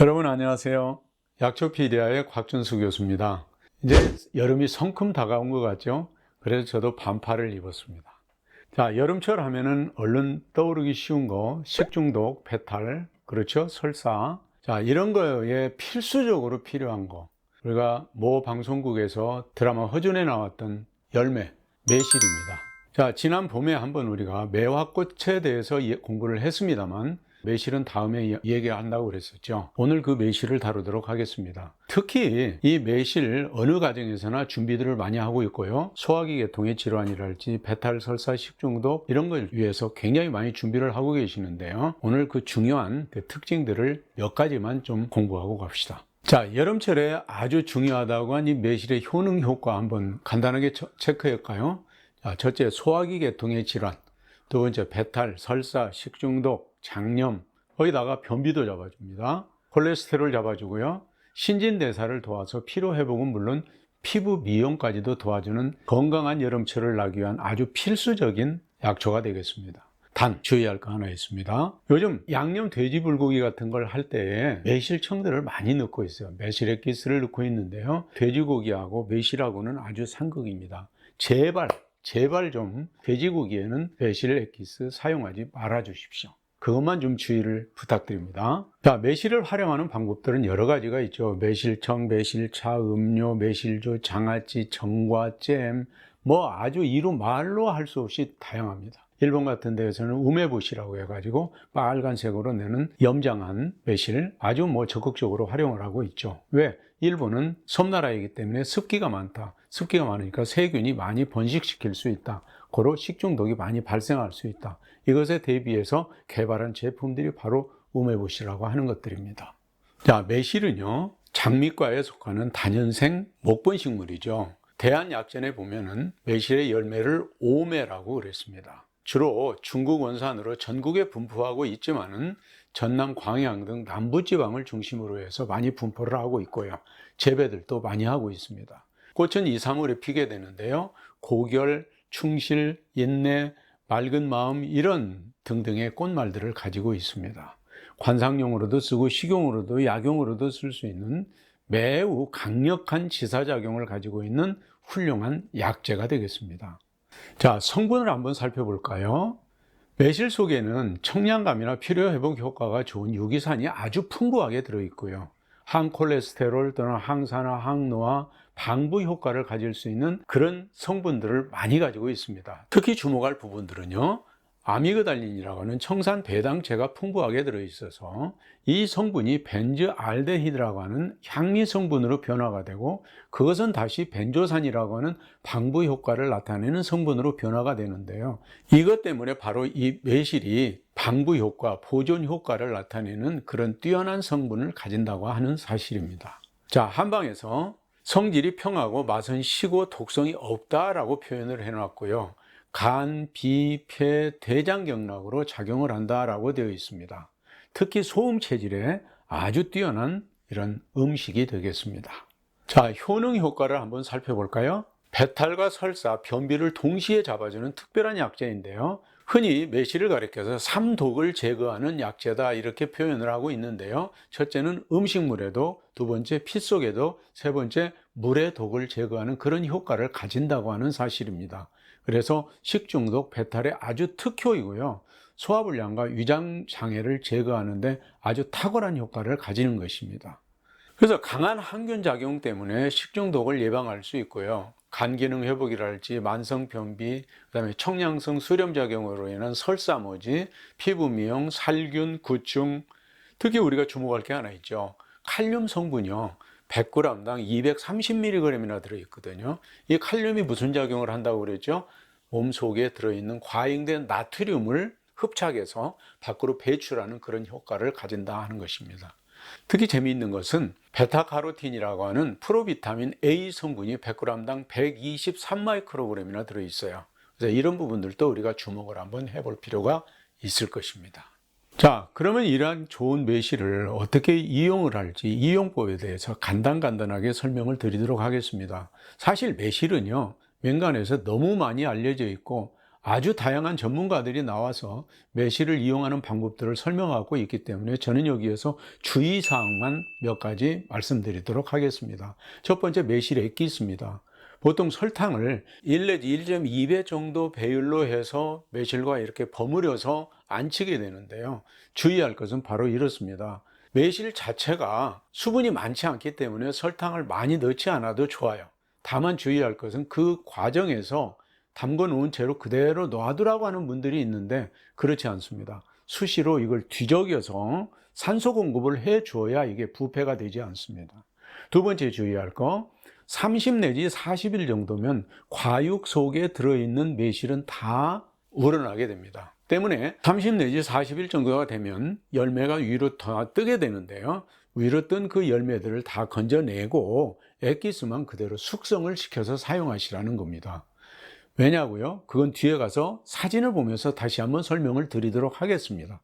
여러분 안녕하세요. 약초피디아의 곽준수 교수입니다. 이제 여름이 성큼 다가온 것 같죠? 그래서 저도 반팔을 입었습니다. 자, 여름철 하면은 얼른 떠오르기 쉬운 거, 식중독, 배탈, 그렇죠? 설사. 자, 이런 거에 필수적으로 필요한 거. 우리가 모 방송국에서 드라마 허준에 나왔던 열매, 매실입니다. 자, 지난 봄에 한번 우리가 매화꽃에 대해서 공부를 했습니다만 매실은 다음에 얘기한다고 그랬었죠. 오늘 그 매실을 다루도록 하겠습니다. 특히 이 매실 어느 가정에서나 준비들을 많이 하고 있고요. 소화기 계통의 질환이랄지 배탈, 설사, 식중독 이런 걸 위해서 굉장히 많이 준비를 하고 계시는데요. 오늘 그 중요한 그 특징들을 몇 가지만 좀 공부하고 갑시다. 자, 여름철에 아주 중요하다고 한 이 매실의 효능 효과 한번 간단하게 체크할까요? 자, 첫째, 소화기 계통의 질환. 두 번째, 배탈, 설사, 식중독, 장염, 거기다가 변비도 잡아줍니다. 콜레스테롤 잡아주고요. 신진대사를 도와서 피로회복은 물론 피부 미용까지도 도와주는 건강한 여름철을 나기 위한 아주 필수적인 약초가 되겠습니다. 단 주의할 거 하나 있습니다. 요즘 양념 돼지 불고기 같은 걸 할 때에 매실청들을 많이 넣고 있어요. 매실 액기스를 넣고 있는데요. 돼지고기하고 매실하고는 아주 상극입니다. 제발 좀 돼지고기에는 매실 액기스 사용하지 말아 주십시오. 그것만 좀 주의를 부탁드립니다. 자, 매실을 활용하는 방법들은 여러 가지가 있죠. 매실청, 매실차, 음료, 매실주, 장아찌, 정과, 잼, 아주 이루 말로 할 수 없이 다양합니다. 일본 같은 데에서는 우메보시라고 해가지고 빨간색으로 내는 염장한 매실 아주 적극적으로 활용을 하고 있죠. 왜? 일본은 섬나라이기 때문에 습기가 많다. 습기가 많으니까 세균이 많이 번식시킬 수 있다. 고로 식중독이 많이 발생할 수 있다. 이것에 대비해서 개발한 제품들이 바로 우메보시라고 하는 것들입니다. 자, 매실은요, 장미과에 속하는 다년생 목본식물이죠. 대한약전에 보면은 매실의 열매를 오매라고 그랬습니다. 주로 중국 원산으로 전국에 분포하고 있지만은 전남, 광양 등 남부지방을 중심으로 해서 많이 분포를 하고 있고요. 재배들도 많이 하고 있습니다. 꽃은 2, 3월에 피게 되는데요. 고결, 충실, 인내, 맑은 마음 이런 등등의 꽃말들을 가지고 있습니다. 관상용으로도 쓰고 식용으로도 약용으로도 쓸 수 있는 매우 강력한 지사작용을 가지고 있는 훌륭한 약재가 되겠습니다. 자, 성분을 한번 살펴볼까요? 매실 속에는 청량감이나 피로회복 효과가 좋은 유기산이 아주 풍부하게 들어있고요. 항콜레스테롤 또는 항산화, 항노화, 방부 효과를 가질 수 있는 그런 성분들을 많이 가지고 있습니다. 특히 주목할 부분들은요, 아미그달린이라고 하는 청산 배당체가 풍부하게 들어있어서 이 성분이 벤즈알데히드라고 하는 향미 성분으로 변화가 되고 그것은 다시 벤조산이라고 하는 방부 효과를 나타내는 성분으로 변화가 되는데요. 이것 때문에 바로 이 매실이 방부 효과, 보존 효과를 나타내는 그런 뛰어난 성분을 가진다고 하는 사실입니다. 자, 한방에서 성질이 평하고 맛은 시고 독성이 없다라고 표현을 해놨고요. 간, 비, 폐, 대장경락으로 작용을 한다라고 되어 있습니다. 특히 소음 체질에 아주 뛰어난 이런 음식이 되겠습니다. 자, 효능 효과를 한번 살펴볼까요? 배탈과 설사, 변비를 동시에 잡아주는 특별한 약재인데요. 흔히 매실을 가리켜서 삼독을 제거하는 약재다 이렇게 표현을 하고 있는데요. 첫째는 음식물에도, 두 번째 피 속에도, 세 번째 물의 독을 제거하는 그런 효과를 가진다고 하는 사실입니다. 그래서 식중독, 배탈의 아주 특효이고요. 소화불량과 위장장애를 제거하는데 아주 탁월한 효과를 가지는 것입니다. 그래서 강한 항균 작용 때문에 식중독을 예방할 수 있고요. 간 기능 회복이랄지 만성 변비, 그다음에 청량성 수렴 작용으로 인한 설사모지, 피부 미용, 살균, 구충, 특히 우리가 주목할 게 하나 있죠. 칼륨 성분이요. 100g당 230mg이나 들어있거든요. 이 칼륨이 무슨 작용을 한다고 그랬죠? 몸 속에 들어있는 과잉된 나트륨을 흡착해서 밖으로 배출하는 그런 효과를 가진다 하는 것입니다. 특히 재미있는 것은 베타카로틴이라고 하는 프로비타민 A 성분이 100g당 123마이크로그램이나 들어있어요. 그래서 이런 부분들도 우리가 주목을 한번 해볼 필요가 있을 것입니다. 자, 그러면 이러한 좋은 매실을 어떻게 이용을 할지 이용법에 대해서 간단하게 설명을 드리도록 하겠습니다. 사실 매실은요, 맹간에서 너무 많이 알려져 있고 아주 다양한 전문가들이 나와서 매실을 이용하는 방법들을 설명하고 있기 때문에 저는 여기에서 주의사항만 몇 가지 말씀드리도록 하겠습니다. 첫 번째, 매실 액기스입니다. 보통 설탕을 1 내지 1.2배 정도 배율로 해서 매실과 이렇게 버무려서 안치게 되는데요. 주의할 것은 바로 이렇습니다. 매실 자체가 수분이 많지 않기 때문에 설탕을 많이 넣지 않아도 좋아요. 다만 주의할 것은 그 과정에서 담궈 놓은 채로 그대로 놔두라고 하는 분들이 있는데 그렇지 않습니다. 수시로 이걸 뒤적여서 산소 공급을 해 줘야 이게 부패가 되지 않습니다. 두 번째 주의할 거, 30 내지 40일 정도면 과육 속에 들어있는 매실은 다 우러나게 됩니다. 때문에 30 내지 40일 정도가 되면 열매가 위로 더 뜨게 되는데요. 위로 뜬 그 열매들을 다 건져내고 액기스만 그대로 숙성을 시켜서 사용하시라는 겁니다. 왜냐고요? 그건 뒤에 가서 사진을 보면서 다시 한번 설명을 드리도록 하겠습니다.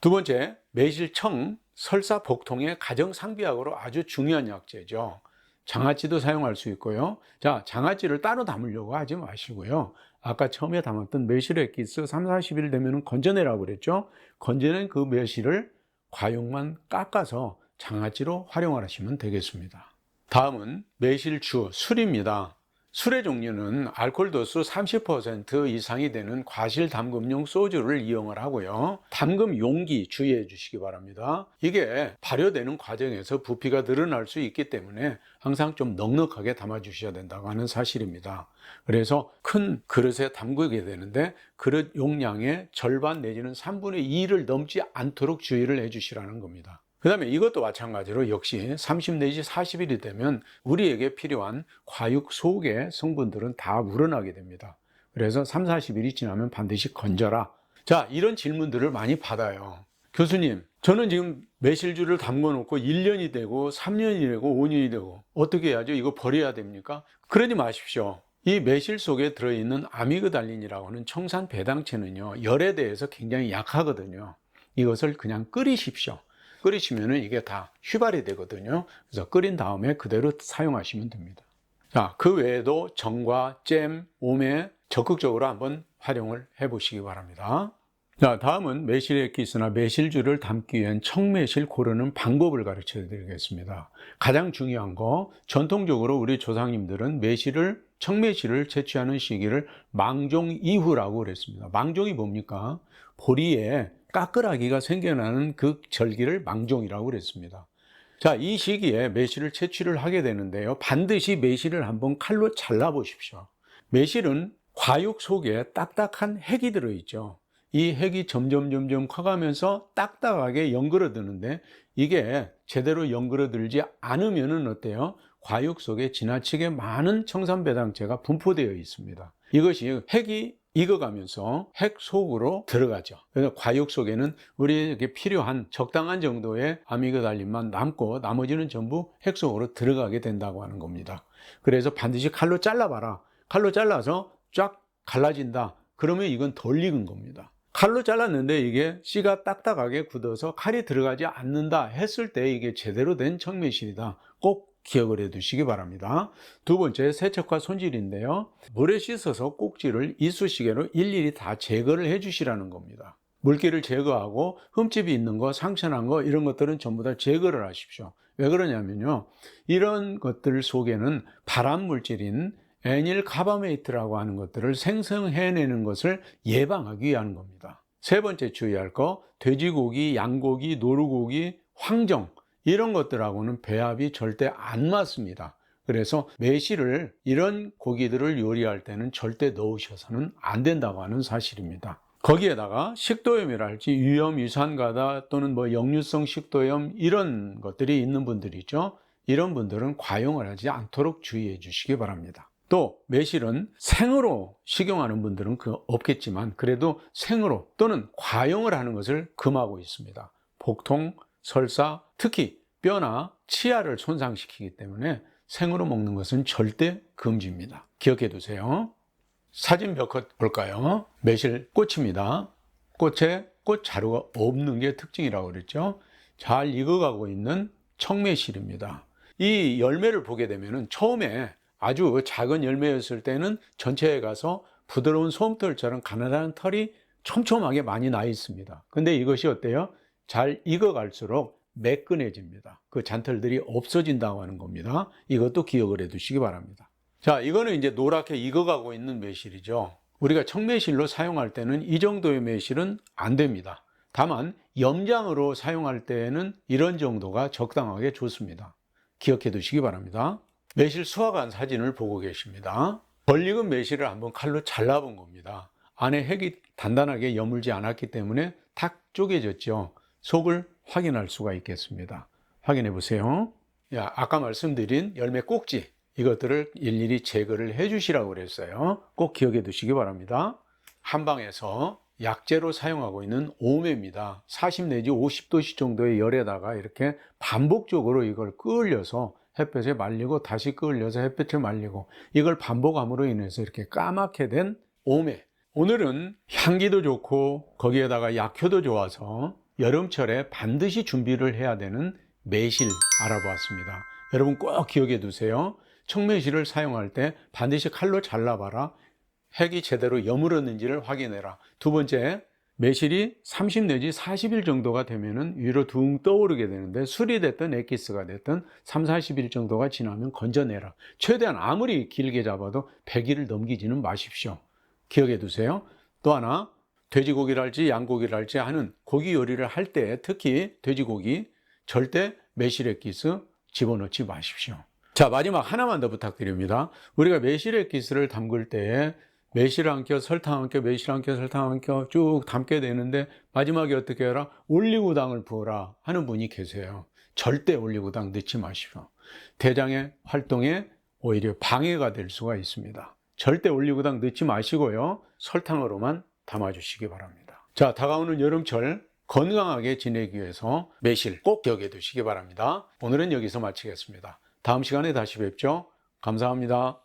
두 번째, 매실청, 설사, 복통의 가정상비약으로 아주 중요한 약재죠. 장아찌도 사용할 수 있고요. 자, 장아찌를 따로 담으려고 하지 마시고요. 아까 처음에 담았던 매실 액기스 3, 40일 되면 건져내라고 그랬죠. 건져낸 그 매실을 과육만 깎아서 장아찌로 활용하시면 되겠습니다. 다음은 매실주, 술입니다. 술의 종류는 알코올 도수 30% 이상이 되는 과실 담금용 소주를 이용을 하고요. 담금 용기 주의해 주시기 바랍니다. 이게 발효되는 과정에서 부피가 늘어날 수 있기 때문에 항상 좀 넉넉하게 담아 주셔야 된다고 하는 사실입니다. 그래서 큰 그릇에 담그게 되는데 그릇 용량의 절반 내지는 3분의 2를 넘지 않도록 주의를 해 주시라는 겁니다. 그 다음에 이것도 마찬가지로 역시 30 내지 40일이 되면 우리에게 필요한 과육 속의 성분들은 다 우러나게 됩니다. 그래서 3, 40일이 지나면 반드시 건져라. 자, 이런 질문들을 많이 받아요. 교수님, 저는 지금 매실주를 담궈 놓고 1년이 되고 3년이 되고 5년이 되고 어떻게 해야죠? 이거 버려야 됩니까? 그러지 마십시오. 이 매실 속에 들어있는 아미그달린이라고 하는 청산 배당체는요, 열에 대해서 굉장히 약하거든요. 이것을 그냥 끓이십시오. 끓이시면 이게 다 휘발이 되거든요. 그래서 끓인 다음에 그대로 사용하시면 됩니다. 자, 그 외에도 정과 잼, 오메 적극적으로 한번 활용을 해 보시기 바랍니다. 자, 다음은 매실 액기스나 매실주를 담기 위한 청매실 고르는 방법을 가르쳐 드리겠습니다. 가장 중요한 거, 전통적으로 우리 조상님들은 청매실을 채취하는 시기를 망종 이후라고 그랬습니다. 망종이 뭡니까? 보리에 까끌하기가 생겨나는 그 절기를 망종이라고 그랬습니다. 자, 이 시기에 매실을 채취를 하게 되는데요. 반드시 매실을 한번 칼로 잘라 보십시오. 매실은 과육 속에 딱딱한 핵이 들어있죠. 이 핵이 점점 커가면서 딱딱하게 연그러드는데 이게 제대로 연그러들지 않으면은 어때요? 과육 속에 지나치게 많은 청산배당체가 분포되어 있습니다. 이것이 핵이 익어가면서 핵 속으로 들어가죠. 그래서 과육 속에는 우리에게 필요한 적당한 정도의 아미그달린만 남고 나머지는 전부 핵 속으로 들어가게 된다고 하는 겁니다. 그래서 반드시 칼로 잘라봐라. 칼로 잘라서 쫙 갈라진다. 그러면 이건 덜 익은 겁니다. 칼로 잘랐는데 이게 씨가 딱딱하게 굳어서 칼이 들어가지 않는다 했을 때 이게 제대로 된 청매실이다. 꼭 기억을 해 두시기 바랍니다. 두 번째, 세척과 손질인데요. 물에 씻어서 꼭지를 이쑤시개로 일일이 다 제거를 해 주시라는 겁니다. 물기를 제거하고 흠집이 있는 거, 상처난 거 이런 것들은 전부 다 제거를 하십시오. 왜 그러냐면요. 이런 것들 속에는 발암 물질인 에닐 카바메이트라고 하는 것들을 생성해내는 것을 예방하기 위한 겁니다. 세 번째 주의할 거, 돼지고기, 양고기, 노루고기, 황정 이런 것들하고는 배합이 절대 안 맞습니다. 그래서 매실을 이런 고기들을 요리할 때는 절대 넣으셔서는 안 된다고 하는 사실입니다. 거기에다가 식도염이랄지 위염, 유산가다 또는 역류성 식도염 이런 것들이 있는 분들이죠. 이런 분들은 과용을 하지 않도록 주의해 주시기 바랍니다. 또 매실은 생으로 식용하는 분들은 없겠지만 그래도 생으로 또는 과용을 하는 것을 금하고 있습니다. 복통, 설사, 특히 뼈나 치아를 손상시키기 때문에 생으로 먹는 것은 절대 금지입니다. 기억해 두세요. 사진 몇 컷 볼까요? 매실 꽃입니다. 꽃에 꽃자루가 없는 게 특징이라고 그랬죠. 잘 익어가고 있는 청매실입니다. 이 열매를 보게 되면 처음에 아주 작은 열매였을 때는 전체에 가서 부드러운 솜털처럼 가느다란 털이 촘촘하게 많이 나 있습니다. 근데 이것이 어때요? 잘 익어갈수록 매끈해집니다. 그 잔털들이 없어진다고 하는 겁니다. 이것도 기억을 해 두시기 바랍니다. 자, 이거는 이제 노랗게 익어가고 있는 매실이죠. 우리가 청매실로 사용할 때는 이 정도의 매실은 안 됩니다. 다만 염장으로 사용할 때에는 이런 정도가 적당하게 좋습니다. 기억해 두시기 바랍니다. 매실 수확한 사진을 보고 계십니다. 덜 익은 매실을 한번 칼로 잘라본 겁니다. 안에 핵이 단단하게 여물지 않았기 때문에 탁 쪼개졌죠. 속을 확인할 수가 있겠습니다. 확인해 보세요. 아까 말씀드린 열매 꼭지, 이것들을 일일이 제거를 해 주시라고 그랬어요. 꼭 기억해 두시기 바랍니다. 한방에서 약재로 사용하고 있는 오매입니다. 40 내지 50도씨 정도의 열에다가 이렇게 반복적으로 이걸 끓여서 햇볕에 말리고 다시 끓여서 햇볕에 말리고, 이걸 반복함으로 인해서 이렇게 까맣게 된 오매. 오늘은 향기도 좋고 거기에다가 약효도 좋아서 여름철에 반드시 준비를 해야 되는 매실 알아보았습니다. 여러분 꼭 기억해 두세요. 청매실을 사용할 때 반드시 칼로 잘라봐라. 핵이 제대로 여물었는지를 확인해라. 두 번째, 매실이 30 내지 40일 정도가 되면은 위로 둥 떠오르게 되는데, 술이 됐든 엑기스가 됐든 3, 40일 정도가 지나면 건져내라. 최대한 아무리 길게 잡아도 100일을 넘기지는 마십시오. 기억해 두세요. 또 하나, 돼지고기랄지 양고기랄지 하는 고기 요리를 할 때, 특히 돼지고기, 절대 매실 엑기스 집어넣지 마십시오. 자, 마지막 하나만 더 부탁드립니다. 우리가 매실 엑기스를 담글 때 매실 한 켜, 설탕 한 켜, 매실 한 켜, 설탕 한 켜 쭉 담게 되는데 마지막에 어떻게 해라? 올리고당을 부어라 하는 분이 계세요. 절대 올리고당 넣지 마십시오. 대장의 활동에 오히려 방해가 될 수가 있습니다. 절대 올리고당 넣지 마시고요. 설탕으로만 담아주시기 바랍니다. 자, 다가오는 여름철 건강하게 지내기 위해서 매실 꼭 기억해 두시기 바랍니다. 오늘은 여기서 마치겠습니다. 다음 시간에 다시 뵙죠. 감사합니다.